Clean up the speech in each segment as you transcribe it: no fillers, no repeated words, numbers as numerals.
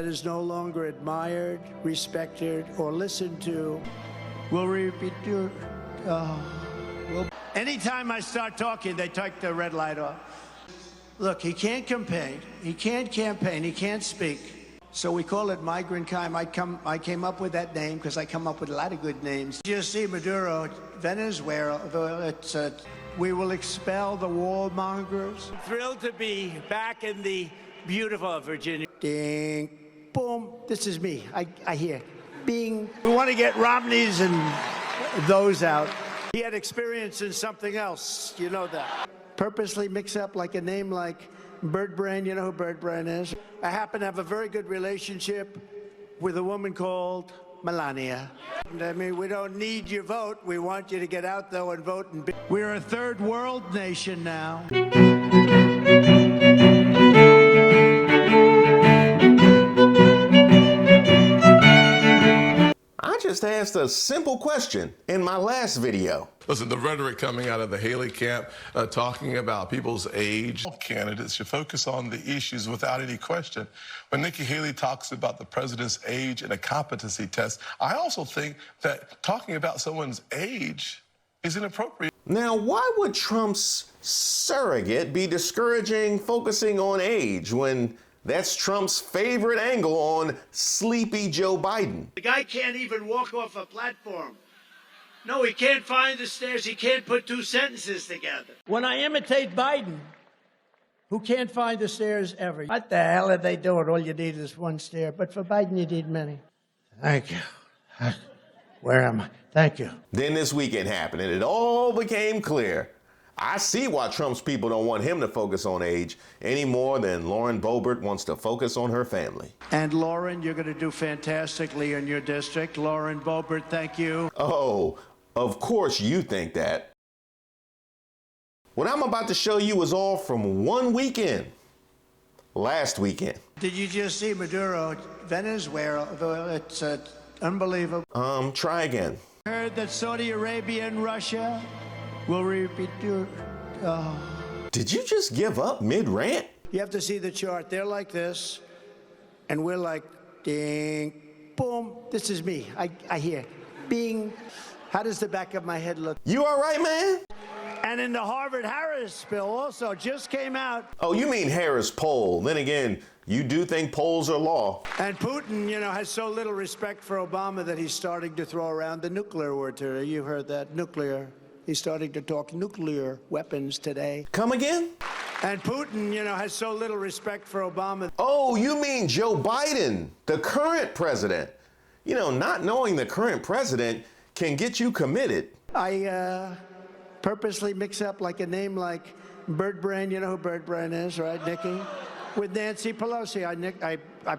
that is no longer admired, respected, or listened to will repeat your. Anytime I start talking, they take the red light off. Look, he can't campaign. He can't speak. So we call it migrant crime. I came up with that name because I come up with a lot of good names. You see Maduro, Venezuela, we will expel the warmongers. Thrilled to be back in the beautiful Virginia. Ding, boom, this is me. I hear, bing. We want to get Romney's and those out. He had experience in something else, you know that. Purposely mix up like a name like Bird Brain, you know who Bird Brain is? I happen to have a very good relationship with a woman called Melania. I mean, we don't need your vote. We want you to get out, though, and vote. We're a third world nation now. I just asked a simple question in my last video. Listen, the rhetoric coming out of the Haley camp, talking about people's age. Candidates should focus on the issues without any question. When Nikki Haley talks about the president's age and a competency test, I also think that talking about someone's age is inappropriate. Now, why would Trump's surrogate be discouraging focusing on age when that's Trump's favorite angle on sleepy Joe Biden? The guy can't even walk off a platform. No, he can't find the stairs. He can't put two sentences together. When I imitate Biden, who can't find the stairs ever. What the hell are they doing? All you need is one stair. But for Biden, you need many. Thank you. Where am I? Thank you. Then this weekend happened, and it all became clear. I see why Trump's people don't want him to focus on age any more than Lauren Boebert wants to focus on her family. And Lauren, you're going to do fantastically in your district. Lauren Boebert, thank you. Oh, of course you think that. What I'm about to show you is all from one weekend. Last weekend. Did you just see Maduro, Venezuela? It's unbelievable. Try again. Heard that Saudi Arabia and Russia will repeat your. Did you just give up mid-rant? You have to see the chart. They're like this, and we're like, ding, boom. This is me. I hear, bing. How does the back of my head look? You all right, man? And in the Harvard-Harris bill also just came out. Oh, you mean Harris poll. Then again, you do think polls are law. And Putin, you know, has so little respect for Obama that he's starting to throw around the nuclear word today. You heard that, nuclear. He's starting to talk nuclear weapons today. Come again? And Putin, you know, has so little respect for Obama. Oh, you mean Joe Biden, the current president. You know, not knowing the current president can get you committed. I purposely mix up like a name like Bird Brain, you know who Bird Brain is, right, Nikki? With Nancy Pelosi. I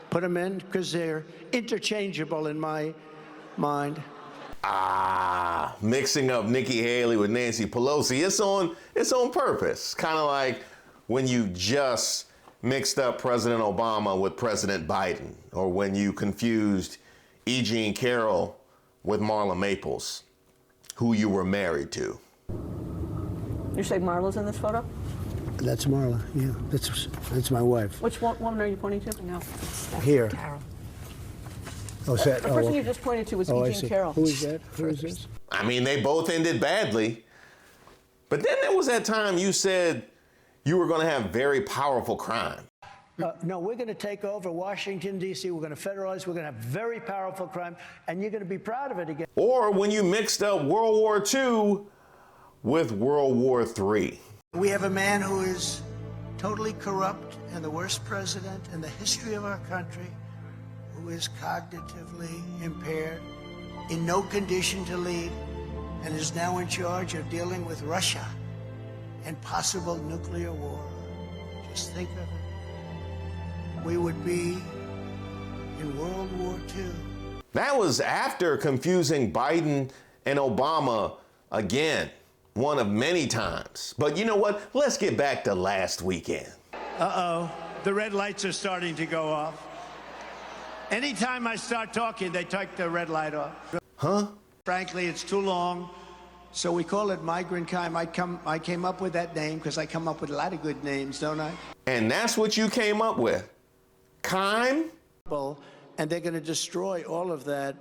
put them in because they're interchangeable in my mind. Mixing up Nikki Haley with Nancy Pelosi. It's on purpose. Kind of like when you just mixed up President Obama with President Biden, or when you confused E. Jean Carroll with Marla Maples, who you were married to. You say Marla's in this photo? That's Marla, yeah. That's my wife. Which woman are you pointing to? No, that's Here. Carol. Oh, is that? The person you just pointed to was E. Jean Carroll. Who is that? Who is this? I mean, they both ended badly. But then there was that time you said you were going to have very powerful crime. No, we're going to take over Washington, D.C. We're going to federalize. We're going to have very powerful crime, and you're going to be proud of it again. Or when you mixed up World War II with World War III. We have a man who is totally corrupt and the worst president in the history of our country, who is cognitively impaired, in no condition to lead, and is now in charge of dealing with Russia and possible nuclear war. Just think of it. We would be in World War II. That was after confusing Biden and Obama again, one of many times. But you know what? Let's get back to last weekend. Uh-oh, the red lights are starting to go off. Anytime I start talking, they take the red light off. Huh? Frankly, it's too long, so we call it migrant crime. I came up with that name because I come up with a lot of good names, don't I? And that's what you came up with. Kime? people, and they're going to destroy all of that.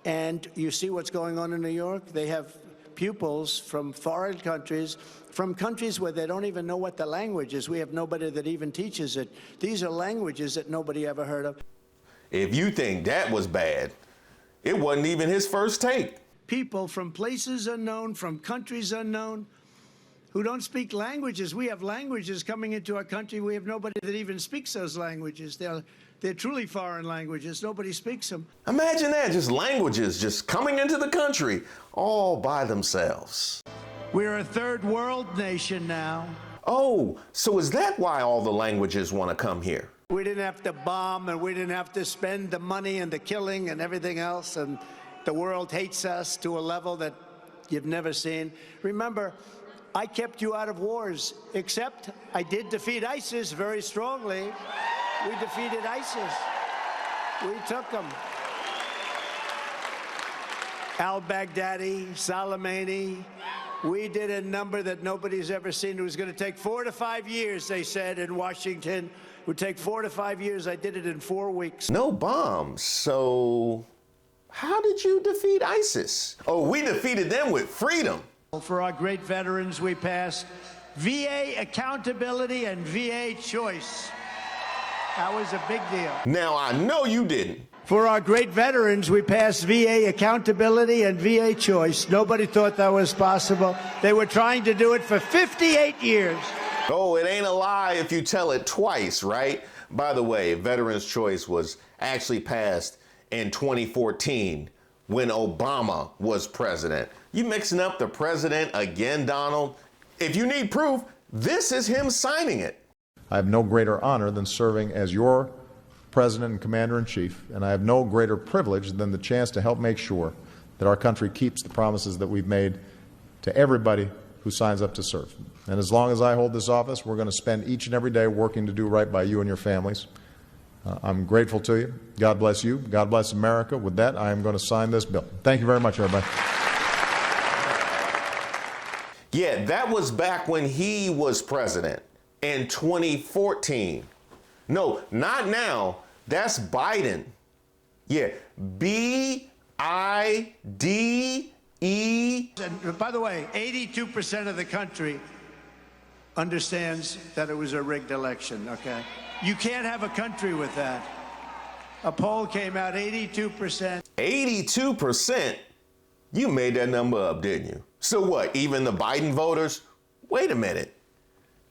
And you see what's going on in New York? They have pupils from foreign countries, from countries where they don't even know what the language is. We have nobody that even teaches it. These are languages that nobody ever heard of. If you think that was bad, it wasn't even his first take. People from places unknown, from countries unknown, who don't speak languages. We have languages coming into our country. We have nobody that even speaks those languages. They're truly foreign languages. Nobody speaks them. Imagine that, just languages just coming into the country all by themselves. We're a third world nation now. Oh, so is that why all the languages want to come here? We didn't have to bomb, and we didn't have to spend the money and the killing and everything else, and the world hates us to a level that you've never seen. Remember, I kept you out of wars, except I did defeat ISIS very strongly. We defeated ISIS. We took them. Al-Baghdadi, Soleimani. We did a number that nobody's ever seen. It was going to take 4 to 5 years, they said, in Washington. It would take 4 to 5 years. I did it in 4 weeks. No bombs. So how did you defeat ISIS? Oh, we defeated them with freedom. For our great veterans, we passed VA accountability and VA choice. That was a big deal. Now, I know you didn't. For our great veterans, we passed VA accountability and VA choice. Nobody thought that was possible. They were trying to do it for 58 years. Oh, it ain't a lie if you tell it twice, right? By the way, Veterans Choice was actually passed in 2014 when Obama was president. You mixing up the president again, Donald? If you need proof, this is him signing it. I have no greater honor than serving as your President and Commander-in-Chief, and I have no greater privilege than the chance to help make sure that our country keeps the promises that we've made to everybody who signs up to serve. And as long as I hold this office, we're going to spend each and every day working to do right by you and your families. I'm grateful to you. God bless you. God bless America. With that, I am going to sign this bill. Thank you very much, everybody. Yeah, that was back when he was president in 2014. No, not now. That's Biden. Yeah, B-I-D-E. And by the way, 82% of the country understands that it was a rigged election, okay? You can't have a country with that. A poll came out, 82%. 82%? You made that number up, didn't you? So what, even the Biden voters? Wait a minute.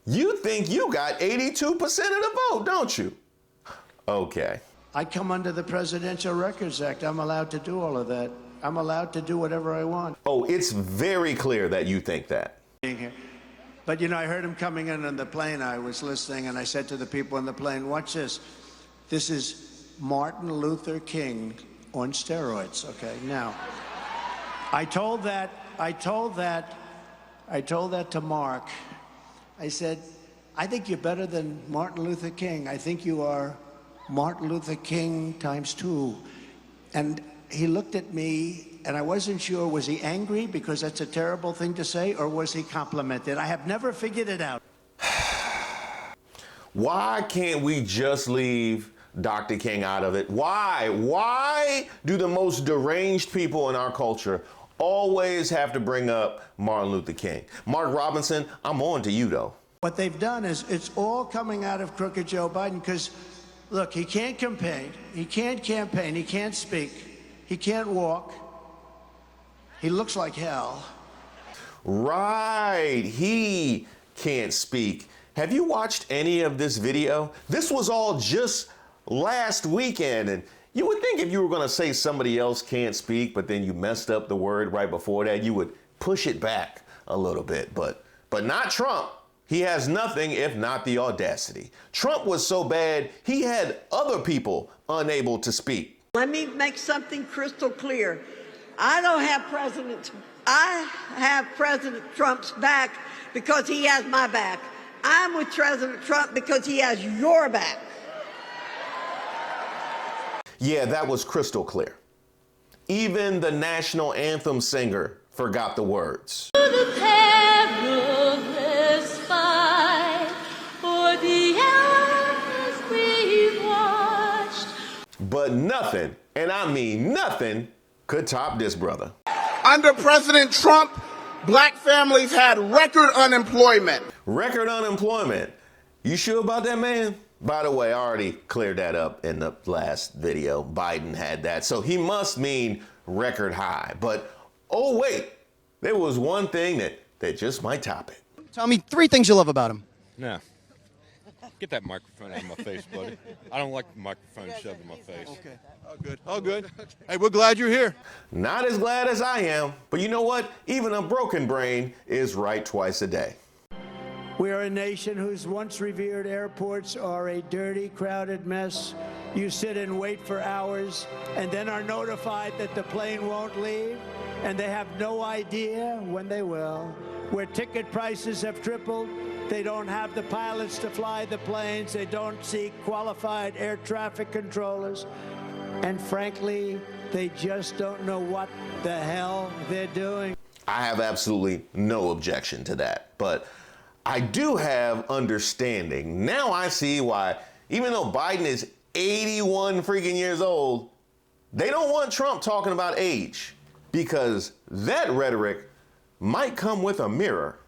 You think you got 82% of the vote, don't you? Okay. I come under the Presidential Records Act. I'm allowed to do all of that. I'm allowed to do whatever I want. Oh, it's very clear that you think that. But, you know, I heard him coming in on the plane. I was listening, and I said to the people on the plane, watch this. This is Martin Luther King on steroids, okay? Now, I told that to Mark. I said, I think you're better than Martin Luther King. I think you are Martin Luther King ×2. And he looked at me, and I wasn't sure, was he angry because that's a terrible thing to say, or was he complimented? I have never figured it out. Why can't we just leave Dr. King out of it? Why? Why do the most deranged people in our culture always have to bring up Martin Luther King? Mark Robinson, I'm on to you, though. What they've done is it's all coming out of crooked Joe Biden because, look, he can't campaign. He can't campaign. He can't speak. He can't walk. He looks like hell. Right. He can't speak. Have you watched any of this video? This was all just last weekend, and you would think if you were going to say somebody else can't speak, but then you messed up the word right before that, you would push it back a little bit. But not Trump. He has nothing if not the audacity. Trump was so bad, he had other people unable to speak. Let me make something crystal clear. I have President Trump's back because he has my back. I'm with President Trump because he has your back. Yeah, that was crystal clear. Even the national anthem singer forgot the words. The perilous fight for the hours we've watched. But nothing, and I mean nothing, could top this brother. Under President Trump, black families had record unemployment. Record unemployment. You sure about that, man? By the way, I already cleared that up in the last video. Biden had that. So he must mean record high. But, oh wait, there was one thing that just might top it. Tell me 3 things you love about him. No. Get that microphone out of my face, buddy. I don't like the microphone shoved in my face. Okay. Oh, good. Oh, good. Hey, we're glad you're here. Not as glad as I am, but you know what? Even a broken brain is right twice a day. We are a nation whose once revered airports are a dirty, crowded mess. You sit and wait for hours and then are notified that the plane won't leave, and they have no idea when they will. Where ticket prices have tripled, they don't have the pilots to fly the planes, they don't seek qualified air traffic controllers, and frankly, they just don't know what the hell they're doing. I have absolutely no objection to that, but I do have understanding. Now I see why, even though Biden is 81 freaking years old, they don't want Trump talking about age, because that rhetoric might come with a mirror.